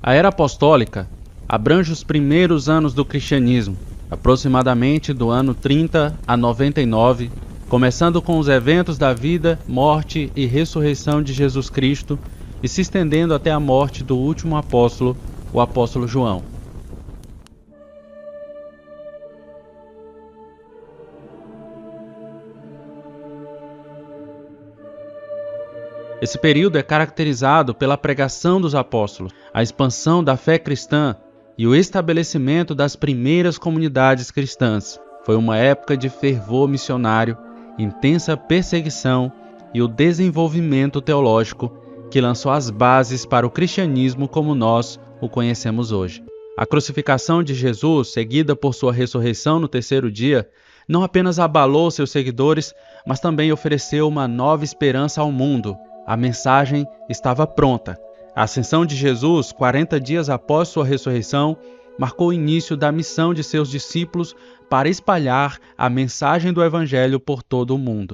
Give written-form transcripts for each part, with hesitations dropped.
A era apostólica abrange os primeiros anos do cristianismo, aproximadamente do ano 30 a 99, começando com os eventos da vida, morte e ressurreição de Jesus Cristo e se estendendo até a morte do último apóstolo, o apóstolo João. Esse período é caracterizado pela pregação dos apóstolos, a expansão da fé cristã e o estabelecimento das primeiras comunidades cristãs. Foi uma época de fervor missionário, intensa perseguição e o desenvolvimento teológico que lançou as bases para o cristianismo como nós o conhecemos hoje. A crucificação de Jesus, seguida por sua ressurreição no terceiro dia, não apenas abalou seus seguidores, mas também ofereceu uma nova esperança ao mundo. A mensagem estava pronta. A ascensão de Jesus, 40 dias após sua ressurreição, marcou o início da missão de seus discípulos para espalhar a mensagem do Evangelho por todo o mundo.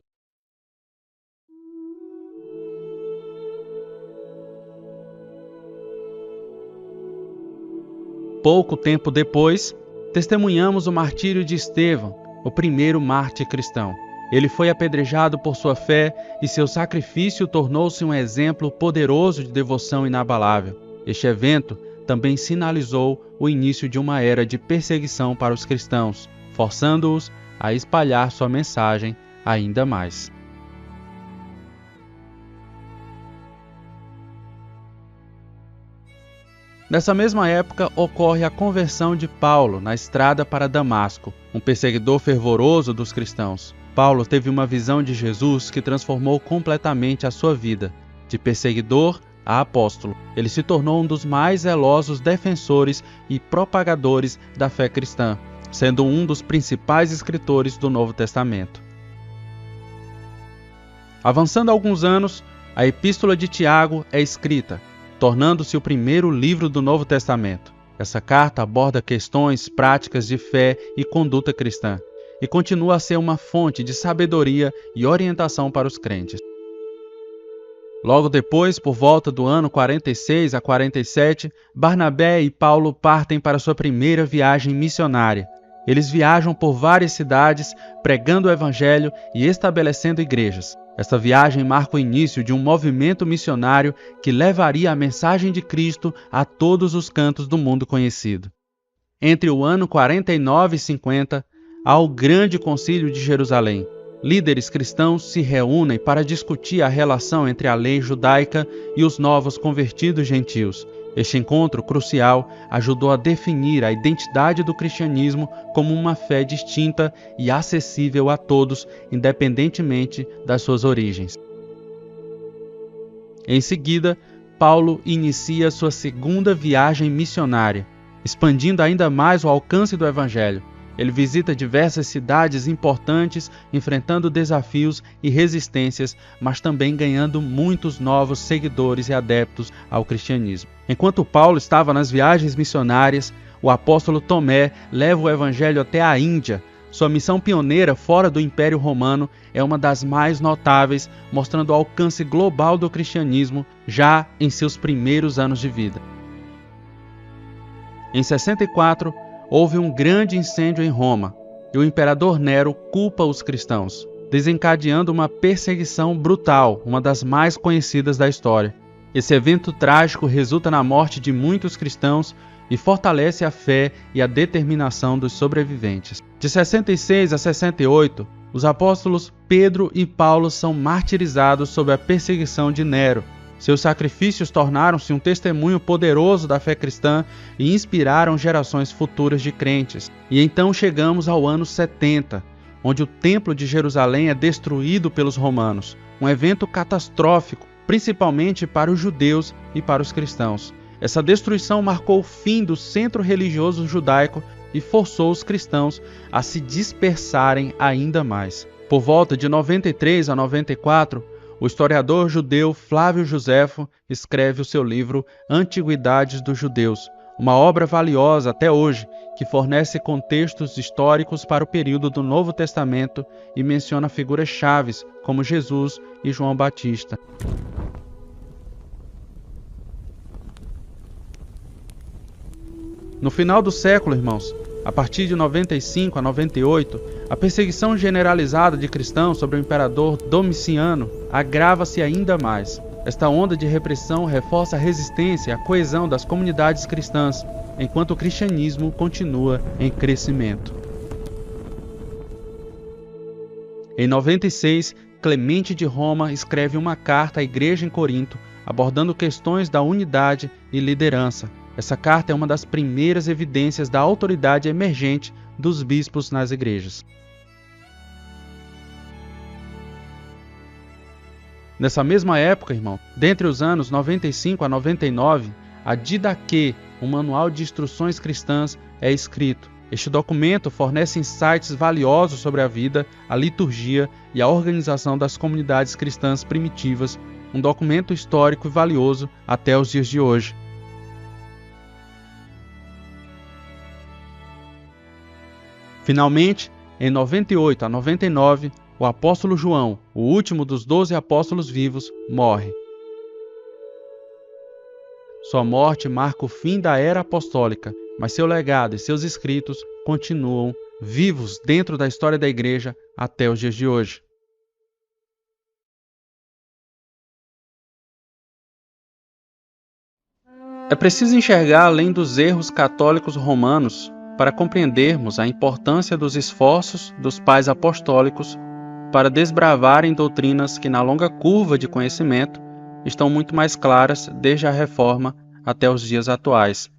Pouco tempo depois, testemunhamos o martírio de Estevão, o primeiro mártir cristão. Ele foi apedrejado por sua fé e seu sacrifício tornou-se um exemplo poderoso de devoção inabalável. Este evento também sinalizou o início de uma era de perseguição para os cristãos, forçando-os a espalhar sua mensagem ainda mais. Nessa mesma época ocorre a conversão de Paulo na estrada para Damasco, um perseguidor fervoroso dos cristãos. Paulo teve uma visão de Jesus que transformou completamente a sua vida. De perseguidor a apóstolo, ele se tornou um dos mais zelosos defensores e propagadores da fé cristã, sendo um dos principais escritores do Novo Testamento. Avançando alguns anos, a Epístola de Tiago é escrita, tornando-se o primeiro livro do Novo Testamento. Essa carta aborda questões práticas de fé e conduta cristã, e continua a ser uma fonte de sabedoria e orientação para os crentes. Logo depois, por volta do ano 46 a 47, Barnabé e Paulo partem para sua primeira viagem missionária. Eles viajam por várias cidades, pregando o Evangelho e estabelecendo igrejas. Esta viagem marca o início de um movimento missionário que levaria a mensagem de Cristo a todos os cantos do mundo conhecido. Entre o ano 49 e 50, há o Grande Concílio de Jerusalém. Líderes cristãos se reúnem para discutir a relação entre a lei judaica e os novos convertidos gentios. Este encontro crucial ajudou a definir a identidade do cristianismo como uma fé distinta e acessível a todos, independentemente das suas origens. Em seguida, Paulo inicia sua segunda viagem missionária, expandindo ainda mais o alcance do Evangelho. Ele visita diversas cidades importantes, enfrentando desafios e resistências, mas também ganhando muitos novos seguidores e adeptos ao cristianismo. Enquanto Paulo estava nas viagens missionárias, o apóstolo Tomé leva o evangelho até a Índia. Sua missão pioneira fora do Império Romano é uma das mais notáveis, mostrando o alcance global do cristianismo já em seus primeiros anos de vida. Em 64, houve um grande incêndio em Roma, e o imperador Nero culpa os cristãos, desencadeando uma perseguição brutal, uma das mais conhecidas da história. Esse evento trágico resulta na morte de muitos cristãos e fortalece a fé e a determinação dos sobreviventes. De 66 a 68, os apóstolos Pedro e Paulo são martirizados sob a perseguição de Nero. Seus sacrifícios tornaram-se um testemunho poderoso da fé cristã e inspiraram gerações futuras de crentes. E então chegamos ao ano 70, onde o Templo de Jerusalém é destruído pelos romanos, um evento catastrófico, principalmente para os judeus e para os cristãos. Essa destruição marcou o fim do centro religioso judaico e forçou os cristãos a se dispersarem ainda mais. Por volta de 93 a 94, o historiador judeu Flávio Joséfo escreve o seu livro Antiguidades dos Judeus, uma obra valiosa até hoje, que fornece contextos históricos para o período do Novo Testamento e menciona figuras chaves como Jesus e João Batista. No final do século, irmãos, a partir de 95 a 98, a perseguição generalizada de cristãos sobre o imperador Domiciano agrava-se ainda mais. Esta onda de repressão reforça a resistência e a coesão das comunidades cristãs, enquanto o cristianismo continua em crescimento. Em 96, Clemente de Roma escreve uma carta à igreja em Corinto, abordando questões da unidade e liderança. Essa carta é uma das primeiras evidências da autoridade emergente dos bispos nas igrejas. Nessa mesma época, irmão, dentre os anos 95 a 99, a Didaquê, um manual de instruções cristãs, é escrito. Este documento fornece insights valiosos sobre a vida, a liturgia e a organização das comunidades cristãs primitivas, um documento histórico e valioso até os dias de hoje. Finalmente, em 98 a 99, o apóstolo João, o último dos 12 apóstolos vivos, morre. Sua morte marca o fim da era apostólica, mas seu legado e seus escritos continuam vivos dentro da história da igreja até os dias de hoje. É preciso enxergar além dos erros católicos romanos para compreendermos a importância dos esforços dos pais apostólicos para desbravarem doutrinas que, na longa curva de conhecimento, estão muito mais claras desde a Reforma até os dias atuais.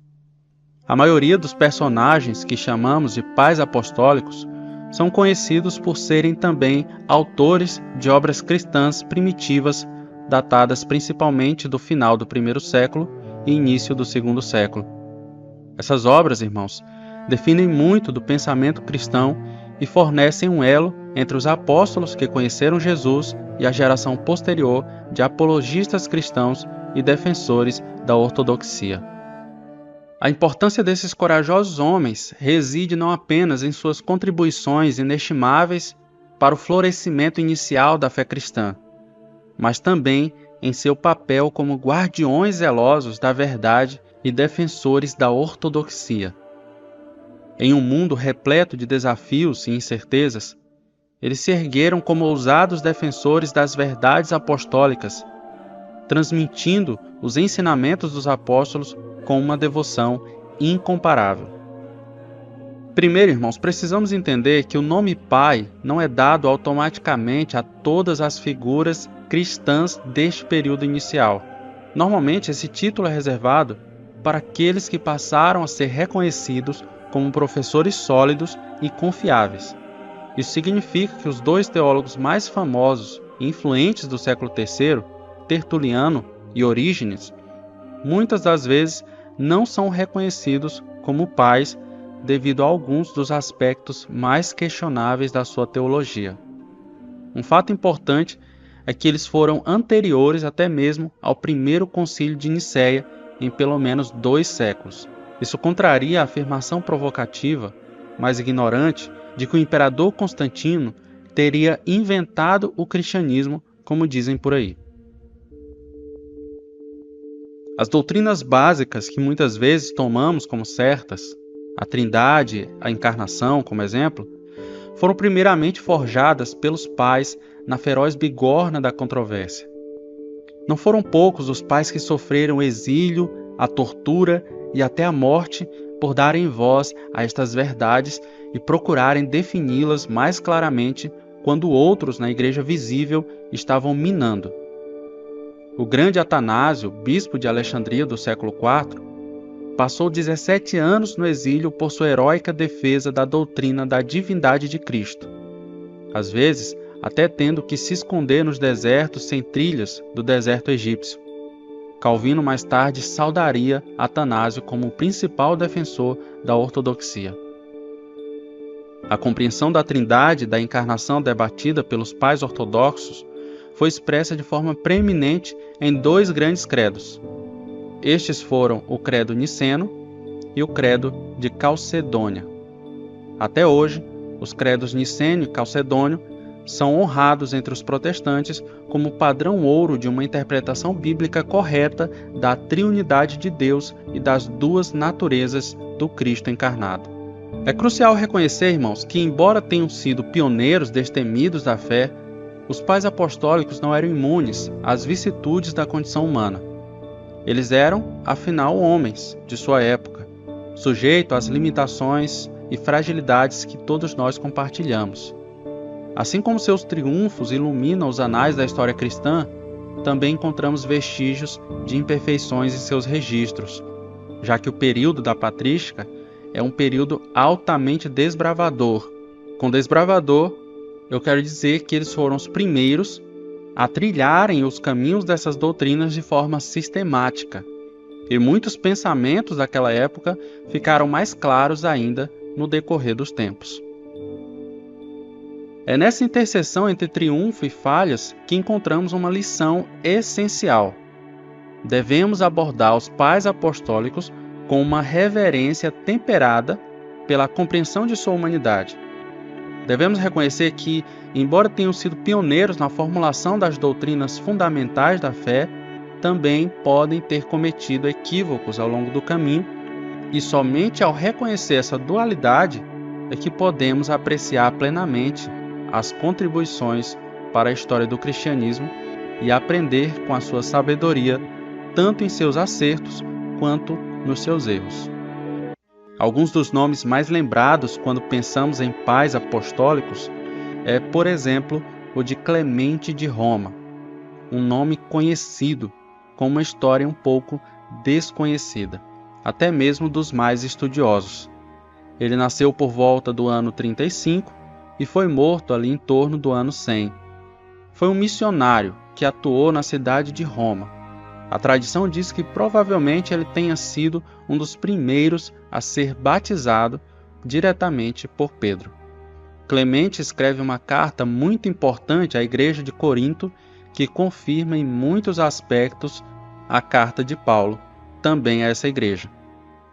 A maioria dos personagens que chamamos de pais apostólicos são conhecidos por serem também autores de obras cristãs primitivas, datadas principalmente do final do primeiro século e início do segundo século. Essas obras, irmãos, definem muito do pensamento cristão e fornecem um elo entre os apóstolos que conheceram Jesus e a geração posterior de apologistas cristãos e defensores da ortodoxia. A importância desses corajosos homens reside não apenas em suas contribuições inestimáveis para o florescimento inicial da fé cristã, mas também em seu papel como guardiões zelosos da verdade e defensores da ortodoxia. Em um mundo repleto de desafios e incertezas, eles se ergueram como ousados defensores das verdades apostólicas, transmitindo os ensinamentos dos apóstolos com uma devoção incomparável. Primeiro, irmãos, precisamos entender que o nome Pai não é dado automaticamente a todas as figuras cristãs deste período inicial. Normalmente, esse título é reservado para aqueles que passaram a ser reconhecidos como professores sólidos e confiáveis. Isso significa que os dois teólogos mais famosos e influentes do século III, Tertuliano e Orígenes, muitas das vezes não são reconhecidos como pais devido a alguns dos aspectos mais questionáveis da sua teologia. Um fato importante é que eles foram anteriores até mesmo ao primeiro concílio de Nicéia em pelo menos 2 séculos. Isso contraria a afirmação provocativa, mas ignorante, de que o imperador Constantino teria inventado o cristianismo, como dizem por aí. As doutrinas básicas que muitas vezes tomamos como certas, a Trindade, a Encarnação, como exemplo, foram primeiramente forjadas pelos pais na feroz bigorna da controvérsia. Não foram poucos os pais que sofreram o exílio, a tortura e até a morte por darem voz a estas verdades e procurarem defini-las mais claramente quando outros na igreja visível estavam minando. O grande Atanásio, bispo de Alexandria do século IV, passou 17 anos no exílio por sua heróica defesa da doutrina da divindade de Cristo, às vezes até tendo que se esconder nos desertos sem trilhas do deserto egípcio. Calvino mais tarde saudaria Atanásio como o principal defensor da ortodoxia. A compreensão da Trindade e da encarnação debatida pelos pais ortodoxos foi expressa de forma preeminente em 2 grandes credos. Estes foram o credo niceno e o credo de Calcedônia. Até hoje, os credos niceno e calcedônio são honrados entre os protestantes como padrão ouro de uma interpretação bíblica correta da triunidade de Deus e das duas naturezas do Cristo encarnado. É crucial reconhecer, irmãos, que embora tenham sido pioneiros destemidos da fé, os pais apostólicos não eram imunes às vicissitudes da condição humana. Eles eram, afinal, homens de sua época, sujeitos às limitações e fragilidades que todos nós compartilhamos. Assim como seus triunfos iluminam os anais da história cristã, também encontramos vestígios de imperfeições em seus registros, já que o período da patrística é um período altamente desbravador. Com desbravador, eu quero dizer que eles foram os primeiros a trilharem os caminhos dessas doutrinas de forma sistemática, e muitos pensamentos daquela época ficaram mais claros ainda no decorrer dos tempos. É nessa interseção entre triunfo e falhas que encontramos uma lição essencial. Devemos abordar os pais apostólicos com uma reverência temperada pela compreensão de sua humanidade. Devemos reconhecer que, embora tenham sido pioneiros na formulação das doutrinas fundamentais da fé, também podem ter cometido equívocos ao longo do caminho, e somente ao reconhecer essa dualidade é que podemos apreciar plenamente as contribuições para a história do cristianismo e aprender com a sua sabedoria, tanto em seus acertos quanto nos seus erros. Alguns dos nomes mais lembrados quando pensamos em pais apostólicos é, por exemplo, o de Clemente de Roma, um nome conhecido, com uma história um pouco desconhecida, até mesmo dos mais estudiosos. Ele nasceu por volta do ano 35 e foi morto ali em torno do ano 100. Foi um missionário que atuou na cidade de Roma. A tradição diz que provavelmente ele tenha sido um dos primeiros a ser batizado diretamente por Pedro. Clemente escreve uma carta muito importante à igreja de Corinto que confirma em muitos aspectos a carta de Paulo, também a essa igreja.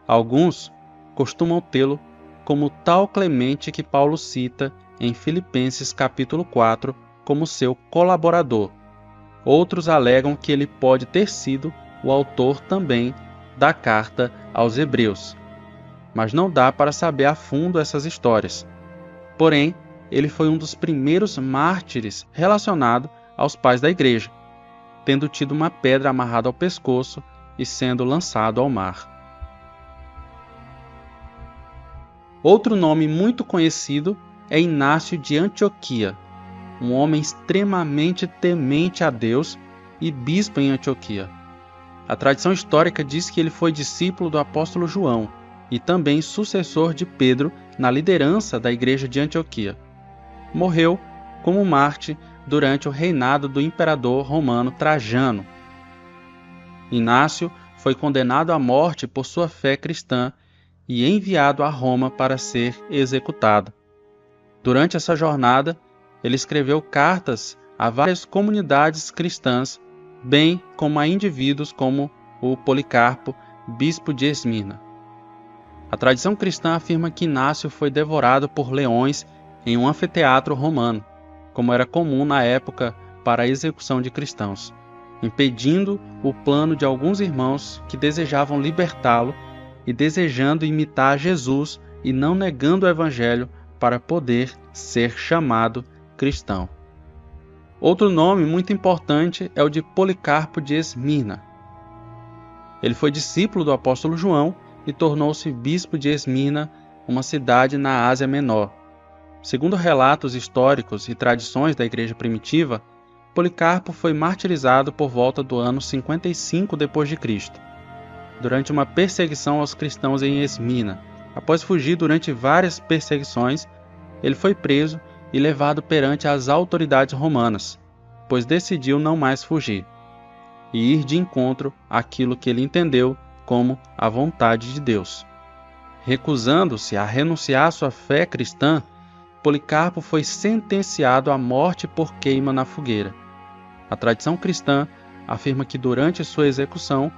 Alguns costumam tê-lo como tal Clemente que Paulo cita em Filipenses capítulo 4 como seu colaborador. Outros alegam que ele pode ter sido o autor também da carta aos Hebreus, mas não dá para saber a fundo essas histórias. Porém, ele foi um dos primeiros mártires relacionado aos pais da igreja, tendo tido uma pedra amarrada ao pescoço e sendo lançado ao mar. Outro nome muito conhecido é Inácio de Antioquia, um homem extremamente temente a Deus e bispo em Antioquia. A tradição histórica diz que ele foi discípulo do apóstolo João e também sucessor de Pedro na liderança da igreja de Antioquia. Morreu como mártir durante o reinado do imperador romano Trajano. Inácio foi condenado à morte por sua fé cristã e enviado a Roma para ser executado. Durante essa jornada, ele escreveu cartas a várias comunidades cristãs, bem como a indivíduos como o Policarpo, bispo de Esmirna. A tradição cristã afirma que Inácio foi devorado por leões em um anfiteatro romano, como era comum na época para a execução de cristãos, impedindo o plano de alguns irmãos que desejavam libertá-lo e desejando imitar Jesus e não negando o evangelho para poder ser chamado cristão. Outro nome muito importante é o de Policarpo de Esmirna. Ele foi discípulo do apóstolo João e tornou-se bispo de Esmirna, uma cidade na Ásia Menor. Segundo relatos históricos e tradições da igreja primitiva, Policarpo foi martirizado por volta do ano 55 d.C., durante uma perseguição aos cristãos em Esmirna. Após fugir durante várias perseguições, ele foi preso e levado perante as autoridades romanas, pois decidiu não mais fugir e ir de encontro àquilo que ele entendeu como a vontade de Deus. Recusando-se a renunciar à sua fé cristã, Policarpo foi sentenciado à morte por queima na fogueira. A tradição cristã afirma que durante sua execução,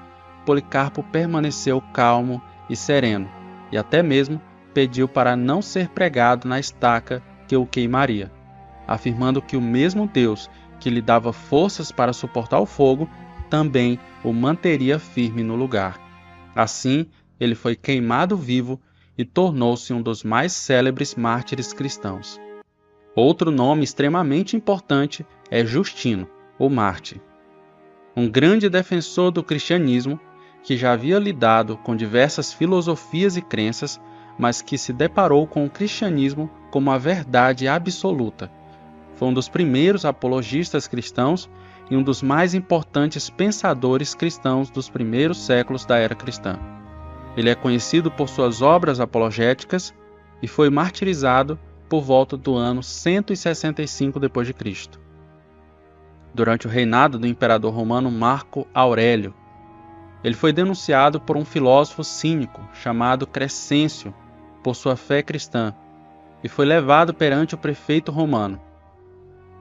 Policarpo permaneceu calmo e sereno, e até mesmo pediu para não ser pregado na estaca que o queimaria. afirmando que o mesmo Deus que lhe dava forças para suportar o fogo, também o manteria firme no lugar. Assim, ele foi queimado vivo e tornou-se um dos mais célebres mártires cristãos. Outro nome extremamente importante é Justino, o mártir. Um grande defensor do cristianismo, que já havia lidado com diversas filosofias e crenças, mas que se deparou com o cristianismo como a verdade absoluta. Foi um dos primeiros apologistas cristãos e um dos mais importantes pensadores cristãos dos primeiros séculos da era cristã. Ele é conhecido por suas obras apologéticas e foi martirizado por volta do ano 165 d.C., durante o reinado do imperador romano Marco Aurélio. Ele foi denunciado por um filósofo cínico chamado Crescêncio por sua fé cristã e foi levado perante o prefeito romano.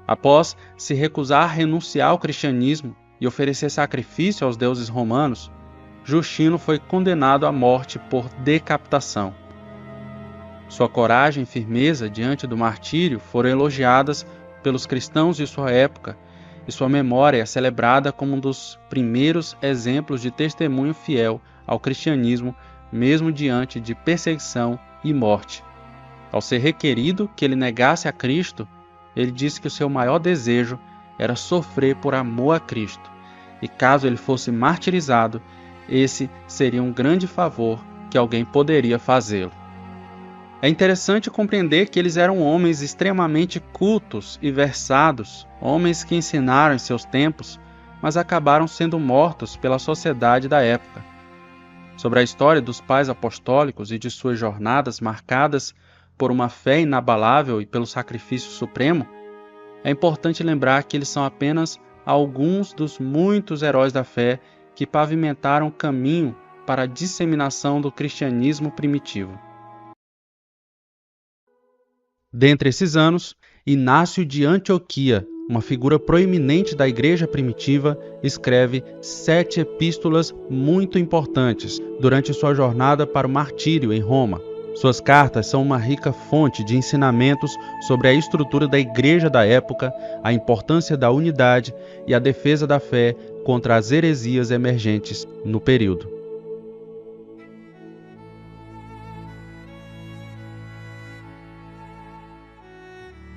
Após se recusar a renunciar ao cristianismo e oferecer sacrifício aos deuses romanos, Justino foi condenado à morte por decapitação. Sua coragem e firmeza diante do martírio foram elogiadas pelos cristãos de sua época, e sua memória é celebrada como um dos primeiros exemplos de testemunho fiel ao cristianismo, mesmo diante de perseguição e morte. Ao ser requerido que ele negasse a Cristo, ele disse que o seu maior desejo era sofrer por amor a Cristo, e caso ele fosse martirizado, esse seria um grande favor que alguém poderia fazê-lo. É interessante compreender que eles eram homens extremamente cultos e versados, homens que ensinaram em seus tempos, mas acabaram sendo mortos pela sociedade da época. Sobre a história dos pais apostólicos e de suas jornadas marcadas por uma fé inabalável e pelo sacrifício supremo, é importante lembrar que eles são apenas alguns dos muitos heróis da fé que pavimentaram o caminho para a disseminação do cristianismo primitivo. Dentre esses anos, Inácio de Antioquia, uma figura proeminente da igreja primitiva, escreve 7 epístolas muito importantes durante sua jornada para o martírio em Roma. Suas cartas são uma rica fonte de ensinamentos sobre a estrutura da igreja da época, a importância da unidade e a defesa da fé contra as heresias emergentes no período.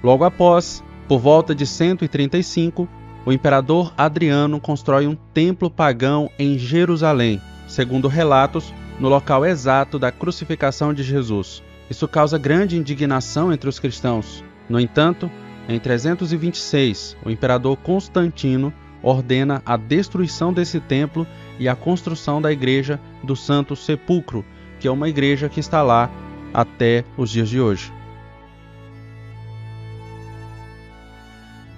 Logo após, por volta de 135, o imperador Adriano constrói um templo pagão em Jerusalém, segundo relatos, no local exato da crucificação de Jesus. Isso causa grande indignação entre os cristãos. No entanto, em 326, o imperador Constantino ordena a destruição desse templo e a construção da igreja do Santo Sepulcro, que é uma igreja que está lá até os dias de hoje.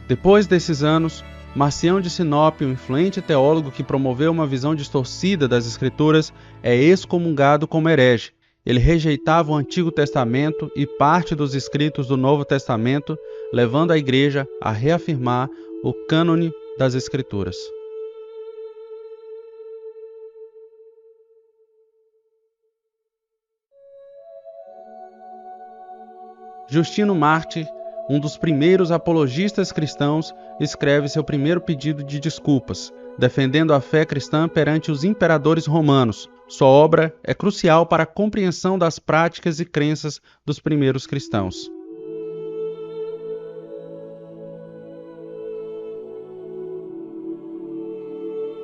Depois desses anos, Marcião de Sinop, um influente teólogo que promoveu uma visão distorcida das Escrituras, é excomungado como herege. Ele rejeitava o Antigo Testamento e parte dos escritos do Novo Testamento, levando a Igreja a reafirmar o cânone das Escrituras. Justino Mártir, um dos primeiros apologistas cristãos, escreve seu primeiro pedido de desculpas, defendendo a fé cristã perante os imperadores romanos. Sua obra é crucial para a compreensão das práticas e crenças dos primeiros cristãos.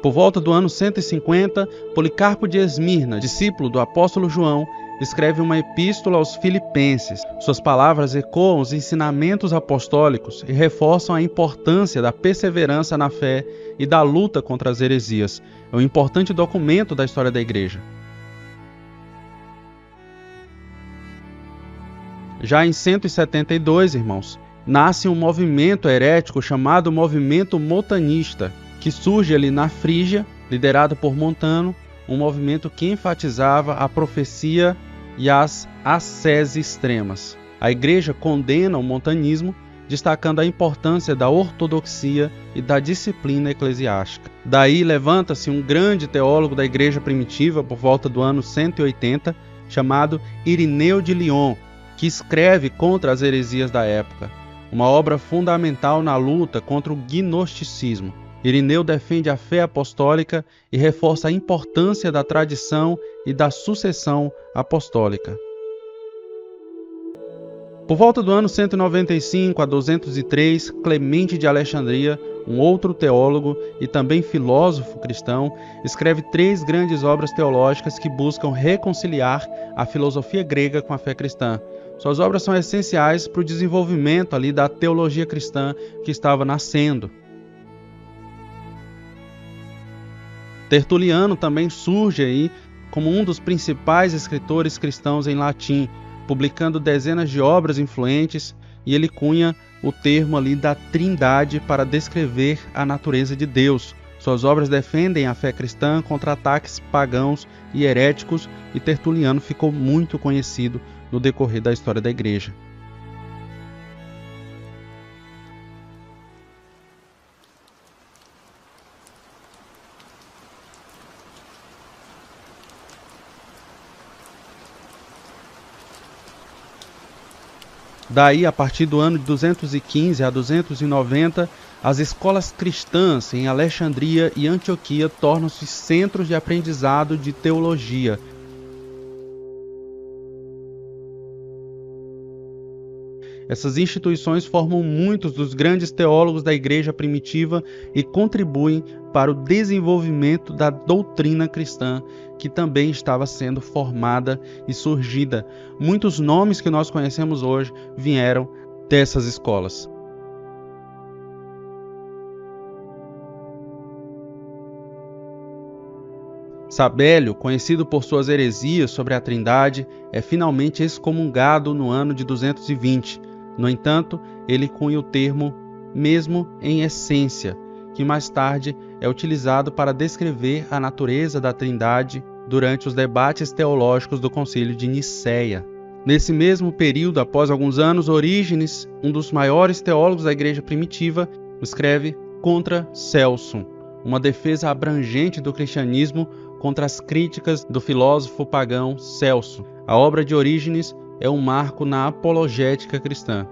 Por volta do ano 150, Policarpo de Esmirna, discípulo do apóstolo João, escreve uma epístola aos Filipenses. Suas palavras ecoam os ensinamentos apostólicos e reforçam a importância da perseverança na fé e da luta contra as heresias. É um importante documento da história da Igreja. Já em 172, irmãos, nasce um movimento herético chamado Movimento Montanista, que surge ali na Frígia, liderado por Montano, um movimento que enfatizava a profecia e as ascese extremas. A Igreja condena o montanismo, destacando a importância da ortodoxia e da disciplina eclesiástica. Daí levanta-se um grande teólogo da Igreja primitiva por volta do ano 180, chamado Irineu de Lyon, que escreve contra as heresias da época. uma obra fundamental na luta contra o gnosticismo. Irineu defende a fé apostólica e reforça a importância da tradição e da sucessão apostólica. Por volta do ano 195 a 203, Clemente de Alexandria, um outro teólogo e também filósofo cristão, escreve 3 grandes obras teológicas que buscam reconciliar a filosofia grega com a fé cristã. Suas obras são essenciais para o desenvolvimento da teologia cristã que estava nascendo. Tertuliano também surge como um dos principais escritores cristãos em latim, publicando dezenas de obras influentes, e ele cunha o termo da Trindade para descrever a natureza de Deus. Suas obras defendem a fé cristã contra ataques pagãos e heréticos, e Tertuliano ficou muito conhecido no decorrer da história da Igreja. Daí, a partir do ano de 215 a 290, as escolas cristãs em Alexandria e Antioquia tornam-se centros de aprendizado de teologia. Essas instituições formam muitos dos grandes teólogos da igreja primitiva e contribuem para o desenvolvimento da doutrina cristã, que também estava sendo formada e surgida. Muitos nomes que nós conhecemos hoje vieram dessas escolas. Sabélio, conhecido por suas heresias sobre a Trindade, é finalmente excomungado no ano de 220. No entanto, ele cunha o termo mesmo em essência, que mais tarde é utilizado para descrever a natureza da Trindade durante os debates teológicos do Concílio de Nicéia. Nesse mesmo período, após alguns anos, Orígenes, um dos maiores teólogos da igreja primitiva, escreve Contra Celsum, uma defesa abrangente do cristianismo contra as críticas do filósofo pagão Celso. A obra de Orígenes é um marco na apologética cristã.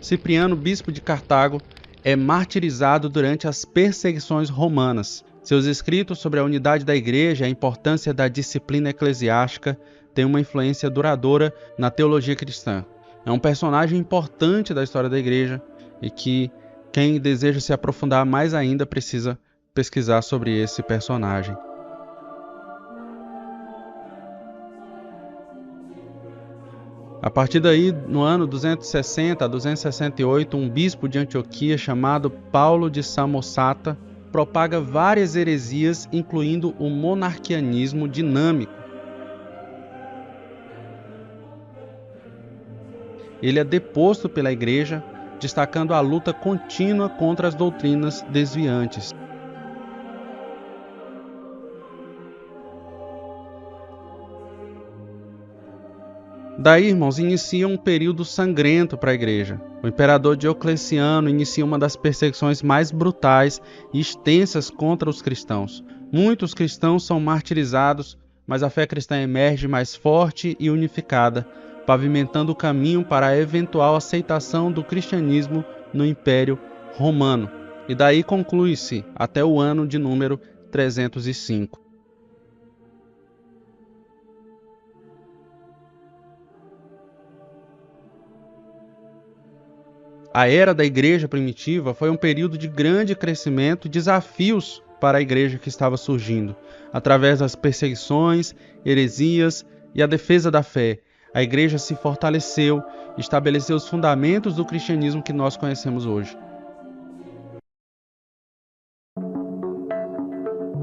Cipriano, bispo de Cartago, é martirizado durante as perseguições romanas. Seus escritos sobre a unidade da igreja e a importância da disciplina eclesiástica têm uma influência duradoura na teologia cristã. É um personagem importante da história da igreja e que quem deseja se aprofundar mais ainda precisa pesquisar sobre esse personagem. A partir daí, no ano 260 a 268, um bispo de Antioquia chamado Paulo de Samosata propaga várias heresias, incluindo o monarquianismo dinâmico. Ele é deposto pela igreja, destacando a luta contínua contra as doutrinas desviantes. Daí, irmãos, inicia um período sangrento para a igreja. O imperador Diocleciano inicia uma das perseguições mais brutais e extensas contra os cristãos. Muitos cristãos são martirizados, mas a fé cristã emerge mais forte e unificada, pavimentando o caminho para a eventual aceitação do cristianismo no Império Romano. E daí conclui-se até o ano de número 305. A era da igreja primitiva foi um período de grande crescimento e desafios para a igreja que estava surgindo. Através das perseguições, heresias e a defesa da fé, a igreja se fortaleceu e estabeleceu os fundamentos do cristianismo que nós conhecemos hoje.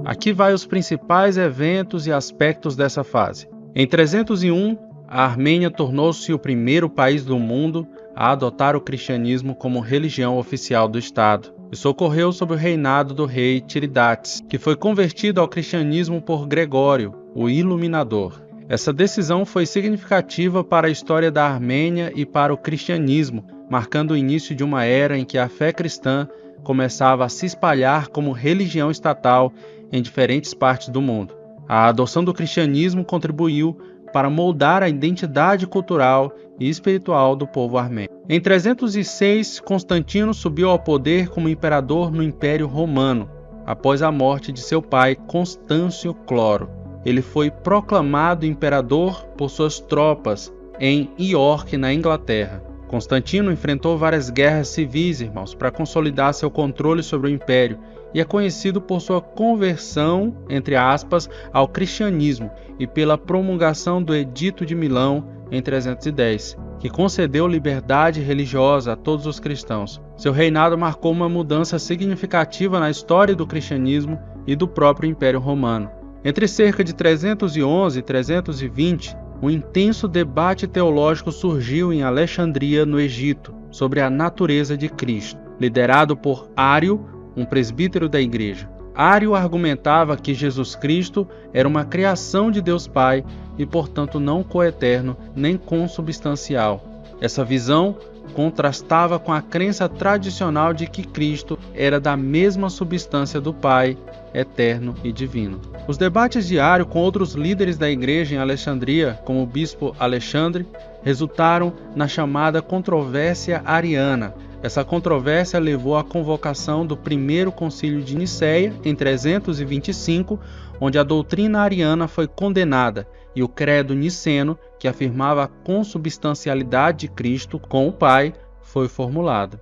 Aqui vai os principais eventos e aspectos dessa fase. Em 301, a Armênia tornou-se o primeiro país do mundo a adotar o cristianismo como religião oficial do Estado. Isso ocorreu sob o reinado do rei Tiridates, que foi convertido ao cristianismo por Gregório, o Iluminador. Essa decisão foi significativa para a história da Armênia e para o cristianismo, marcando o início de uma era em que a fé cristã começava a se espalhar como religião estatal em diferentes partes do mundo. A adoção do cristianismo contribuiu para moldar a identidade cultural e espiritual do povo armênio. Em 306, Constantino subiu ao poder como imperador no Império Romano, após a morte de seu pai Constâncio Cloro. Ele foi proclamado imperador por suas tropas em York, na Inglaterra. Constantino enfrentou várias guerras civis, irmãos, para consolidar seu controle sobre o império, e é conhecido por sua conversão, entre aspas, ao cristianismo e pela promulgação do Edito de Milão em 310, que concedeu liberdade religiosa a todos os cristãos. Seu reinado marcou uma mudança significativa na história do cristianismo e do próprio Império Romano. Entre cerca de 311 e 320, um intenso debate teológico surgiu em Alexandria, no Egito, sobre a natureza de Cristo, liderado por Ário, um presbítero da igreja. Ário argumentava que Jesus Cristo era uma criação de Deus Pai e, portanto, não coeterno nem consubstancial. Essa visão contrastava com a crença tradicional de que Cristo era da mesma substância do Pai, eterno e divino. Os debates de Ário com outros líderes da igreja em Alexandria, como o bispo Alexandre, resultaram na chamada controvérsia ariana. Essa controvérsia levou à convocação do primeiro concílio de Nicéia, em 325, onde a doutrina ariana foi condenada e o credo niceno, que afirmava a consubstancialidade de Cristo com o Pai, foi formulado.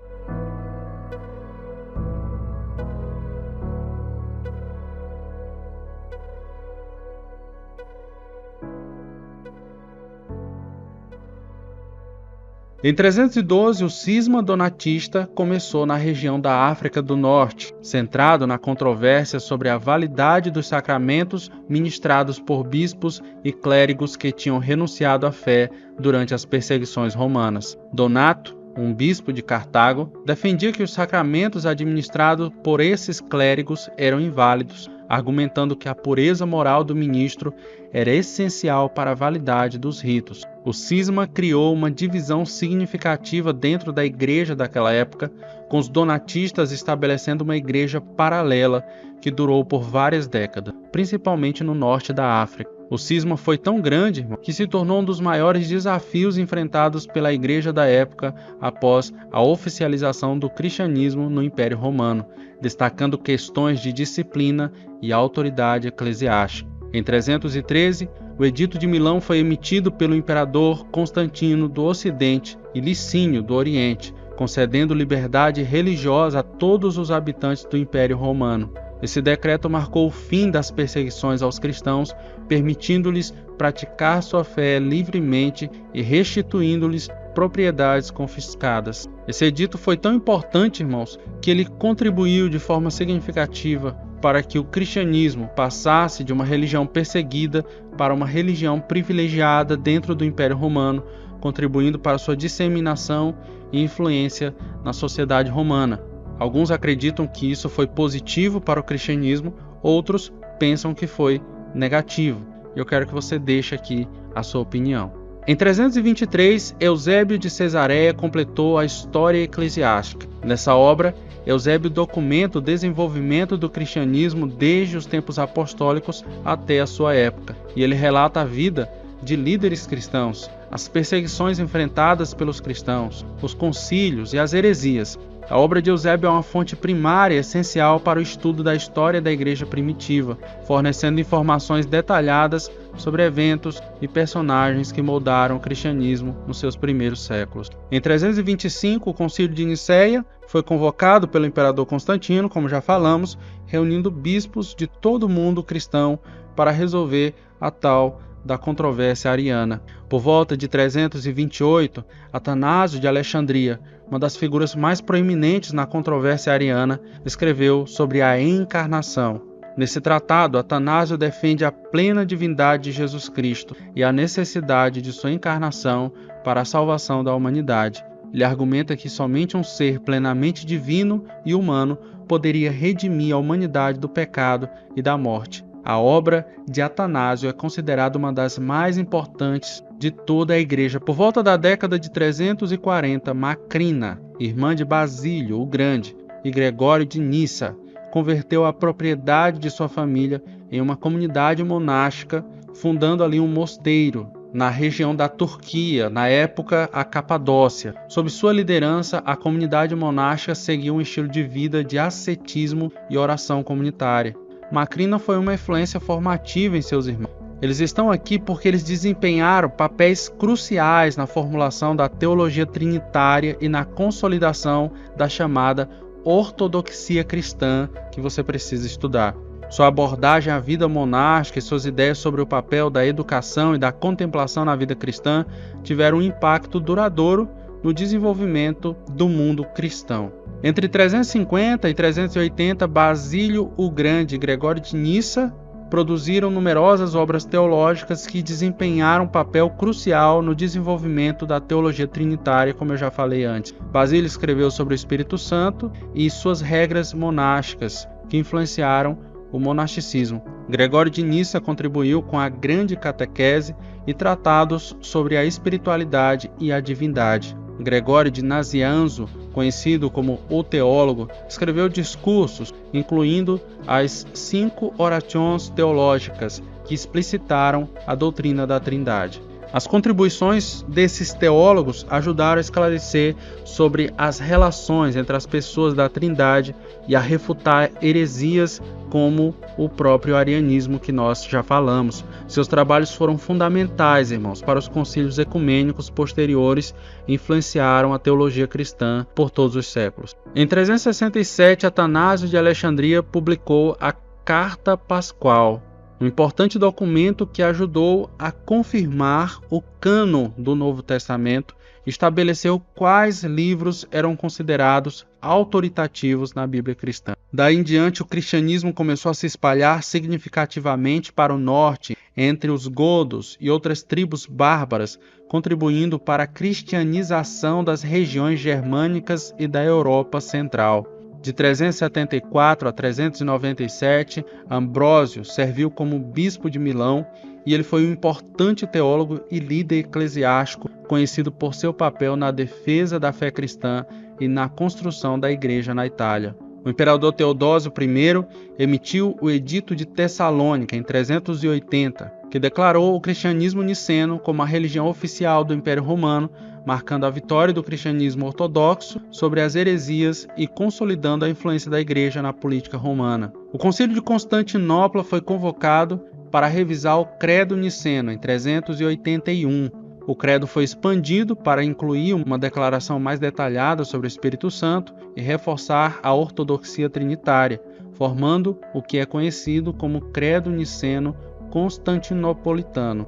Em 312, o cisma donatista começou na região da África do Norte, centrado na controvérsia sobre a validade dos sacramentos ministrados por bispos e clérigos que tinham renunciado à fé durante as perseguições romanas. Donato, um bispo de Cartago, defendia que os sacramentos administrados por esses clérigos eram inválidos, argumentando que a pureza moral do ministro era essencial para a validade dos ritos. O cisma criou uma divisão significativa dentro da igreja daquela época, com os donatistas estabelecendo uma igreja paralela que durou por várias décadas, principalmente no norte da África. O cisma foi tão grande que se tornou um dos maiores desafios enfrentados pela igreja da época após a oficialização do cristianismo no Império Romano, destacando questões de disciplina e autoridade eclesiástica. Em 313, o Edito de Milão foi emitido pelo imperador Constantino do Ocidente e Licínio do Oriente, concedendo liberdade religiosa a todos os habitantes do Império Romano. Esse decreto marcou o fim das perseguições aos cristãos, permitindo-lhes praticar sua fé livremente e restituindo-lhes propriedades confiscadas. Esse edito foi tão importante, irmãos, que ele contribuiu de forma significativa para que o cristianismo passasse de uma religião perseguida para uma religião privilegiada dentro do Império Romano, contribuindo para sua disseminação e influência na sociedade romana. Alguns acreditam que isso foi positivo para o cristianismo, outros pensam que foi negativo. Eu quero que você deixe aqui a sua opinião. Em 323, Eusébio de Cesareia completou a História Eclesiástica. Nessa obra, Eusébio documenta o desenvolvimento do cristianismo desde os tempos apostólicos até a sua época, e ele relata a vida de líderes cristãos, as perseguições enfrentadas pelos cristãos, os concílios e as heresias. A obra de Eusébio é uma fonte primária essencial para o estudo da história da igreja primitiva, fornecendo informações detalhadas sobre eventos e personagens que moldaram o cristianismo nos seus primeiros séculos. Em 325, o Concílio de Nicéia foi convocado pelo imperador Constantino, como já falamos, reunindo bispos de todo o mundo cristão para resolver a tal da controvérsia ariana. Por volta de 328, Atanásio de Alexandria, uma das figuras mais proeminentes na controvérsia ariana, escreveu sobre a encarnação. Nesse tratado, Atanásio defende a plena divindade de Jesus Cristo e a necessidade de sua encarnação para a salvação da humanidade. Ele argumenta que somente um ser plenamente divino e humano poderia redimir a humanidade do pecado e da morte. A obra de Atanásio é considerada uma das mais importantes de toda a Igreja. Por volta da década de 340, Macrina, irmã de Basílio o Grande e Gregório de Nissa, converteu a propriedade de sua família em uma comunidade monástica, fundando ali um mosteiro na região da Turquia, na época a Capadócia. Sob sua liderança, a comunidade monástica seguiu um estilo de vida de ascetismo e oração comunitária. Macrina foi uma influência formativa em seus irmãos. Eles estão aqui porque eles desempenharam papéis cruciais na formulação da teologia trinitária e na consolidação da chamada ortodoxia cristã que você precisa estudar. Sua abordagem à vida monástica e suas ideias sobre o papel da educação e da contemplação na vida cristã tiveram um impacto duradouro no desenvolvimento do mundo cristão. Entre 350 e 380, Basílio o Grande e Gregório de Nissa produziram numerosas obras teológicas que desempenharam um papel crucial no desenvolvimento da teologia trinitária, como eu já falei antes. Basílio escreveu sobre o Espírito Santo e suas regras monásticas, que influenciaram o monasticismo. Gregório de Nissa contribuiu com a grande catequese e tratados sobre a espiritualidade e a divindade. Gregório de Nazianzo, conhecido como o teólogo, escreveu discursos, incluindo as 5 orações teológicas que explicitaram a doutrina da Trindade. As contribuições desses teólogos ajudaram a esclarecer sobre as relações entre as pessoas da Trindade e a refutar heresias como o próprio arianismo que nós já falamos. Seus trabalhos foram fundamentais, irmãos, para os concílios ecumênicos posteriores e influenciaram a teologia cristã por todos os séculos. Em 367, Atanásio de Alexandria publicou a Carta Pascal, um importante documento que ajudou a confirmar o cânon do Novo Testamento e estabeleceu quais livros eram considerados autoritativos na Bíblia cristã. Daí em diante, o cristianismo começou a se espalhar significativamente para o norte, entre os godos e outras tribos bárbaras, contribuindo para a cristianização das regiões germânicas e da Europa Central. De 374 a 397, Ambrósio serviu como bispo de Milão e ele foi um importante teólogo e líder eclesiástico, conhecido por seu papel na defesa da fé cristã e na construção da igreja na Itália. O imperador Teodósio I emitiu o Edito de Tessalônica em 380, que declarou o cristianismo niceno como a religião oficial do Império Romano, marcando a vitória do cristianismo ortodoxo sobre as heresias e consolidando a influência da igreja na política romana. O Concílio de Constantinopla foi convocado para revisar o Credo Niceno em 381. O credo foi expandido para incluir uma declaração mais detalhada sobre o Espírito Santo e reforçar a ortodoxia trinitária, formando o que é conhecido como Credo Niceno Constantinopolitano.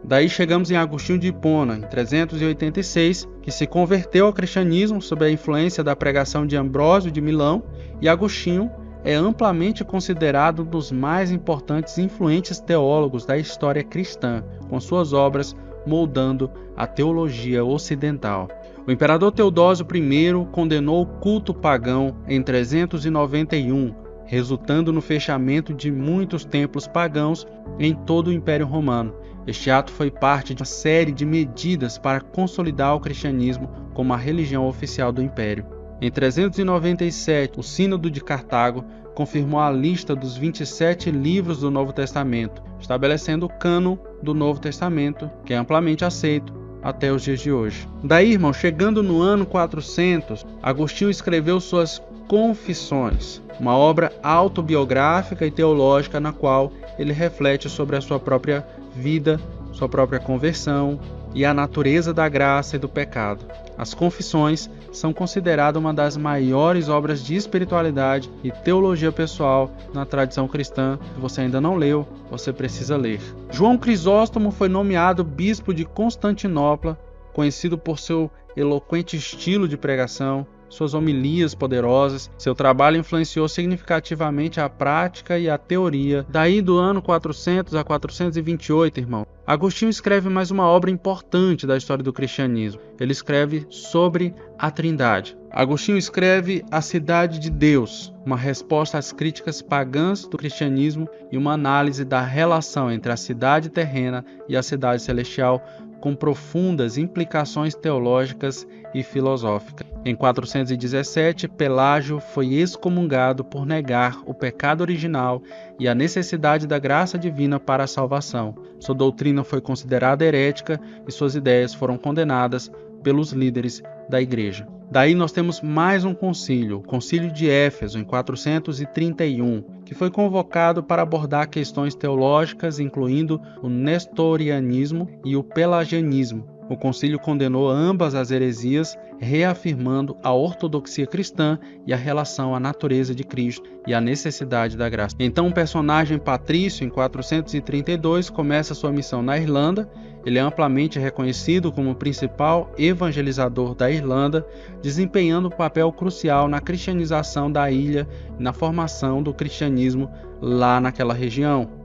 Daí chegamos em Agostinho de Hipona, em 386, que se converteu ao cristianismo sob a influência da pregação de Ambrósio de Milão, e Agostinho é amplamente considerado um dos mais importantes e influentes teólogos da história cristã, com suas obras moldando a teologia ocidental. O imperador Teodósio I condenou o culto pagão em 391, resultando no fechamento de muitos templos pagãos em todo o Império Romano. Este ato foi parte de uma série de medidas para consolidar o cristianismo como a religião oficial do Império. Em 397, o Sínodo de Cartago confirmou a lista dos 27 livros do Novo Testamento, estabelecendo o cânon do Novo Testamento, que é amplamente aceito até os dias de hoje. Daí, irmão, chegando no ano 400, Agostinho escreveu suas Confissões, uma obra autobiográfica e teológica na qual ele reflete sobre a sua própria vida, sua própria conversão e a natureza da graça e do pecado. As Confissões são consideradas uma das maiores obras de espiritualidade e teologia pessoal na tradição cristã. Se você ainda não leu, você precisa ler. João Crisóstomo foi nomeado bispo de Constantinopla, conhecido por seu eloquente estilo de pregação, suas homilias poderosas. Seu trabalho influenciou significativamente a prática e a teoria. Daí do ano 400 a 428, irmão, Agostinho escreve mais uma obra importante da história do cristianismo. Ele escreve sobre a Trindade. Agostinho escreve A Cidade de Deus, uma resposta às críticas pagãs do cristianismo e uma análise da relação entre a cidade terrena e a cidade celestial, com profundas implicações teológicas e filosóficas. Em 417, Pelágio foi excomungado por negar o pecado original e a necessidade da graça divina para a salvação. Sua doutrina foi considerada herética e suas ideias foram condenadas pelos líderes da Igreja. Daí nós temos mais um concílio, o Concílio de Éfeso, em 431, que foi convocado para abordar questões teológicas, incluindo o nestorianismo e o pelagianismo. O concílio condenou ambas as heresias, reafirmando a ortodoxia cristã e a relação à natureza de Cristo e a necessidade da graça. Então, o personagem Patrício, em 432, começa sua missão na Irlanda. Ele é amplamente reconhecido como o principal evangelizador da Irlanda, desempenhando um papel crucial na cristianização da ilha e na formação do cristianismo lá naquela região.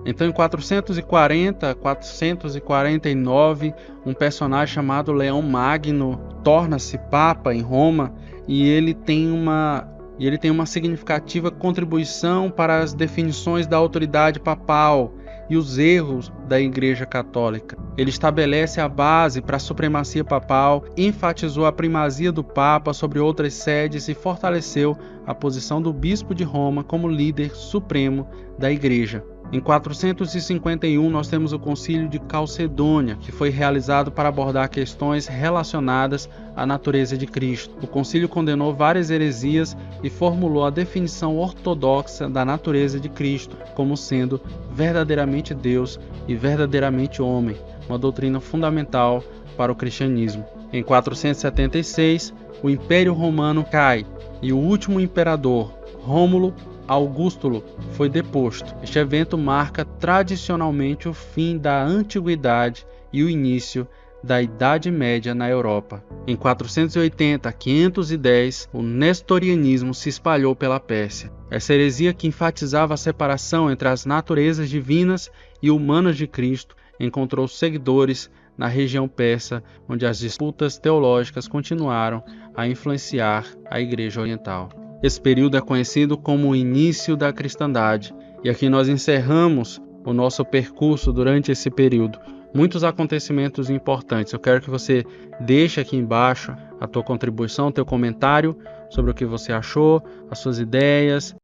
Então, em 440, 449, um personagem chamado Leão Magno torna-se papa em Roma e ele tem uma significativa contribuição para as definições da autoridade papal e os erros da Igreja Católica. Ele estabelece a base para a supremacia papal, enfatizou a primazia do Papa sobre outras sedes e fortaleceu a posição do Bispo de Roma como líder supremo da Igreja. Em 451, nós temos o Concílio de Calcedônia, que foi realizado para abordar questões relacionadas à natureza de Cristo. O concílio condenou várias heresias e formulou a definição ortodoxa da natureza de Cristo como sendo verdadeiramente Deus e verdadeiramente homem, uma doutrina fundamental para o cristianismo. Em 476, o Império Romano cai e o último imperador, Rômulo Augustulo, foi deposto. Este evento marca tradicionalmente o fim da antiguidade e o início da Idade Média na Europa. Em 480 a 510, o nestorianismo se espalhou pela Pérsia. Essa heresia, que enfatizava a separação entre as naturezas divinas e humanas de Cristo, encontrou seguidores na região persa, onde as disputas teológicas continuaram a influenciar a Igreja Oriental. Esse período é conhecido como o início da cristandade. E aqui nós encerramos o nosso percurso durante esse período. Muitos acontecimentos importantes. Eu quero que você deixe aqui embaixo a tua contribuição, o teu comentário sobre o que você achou, as suas ideias.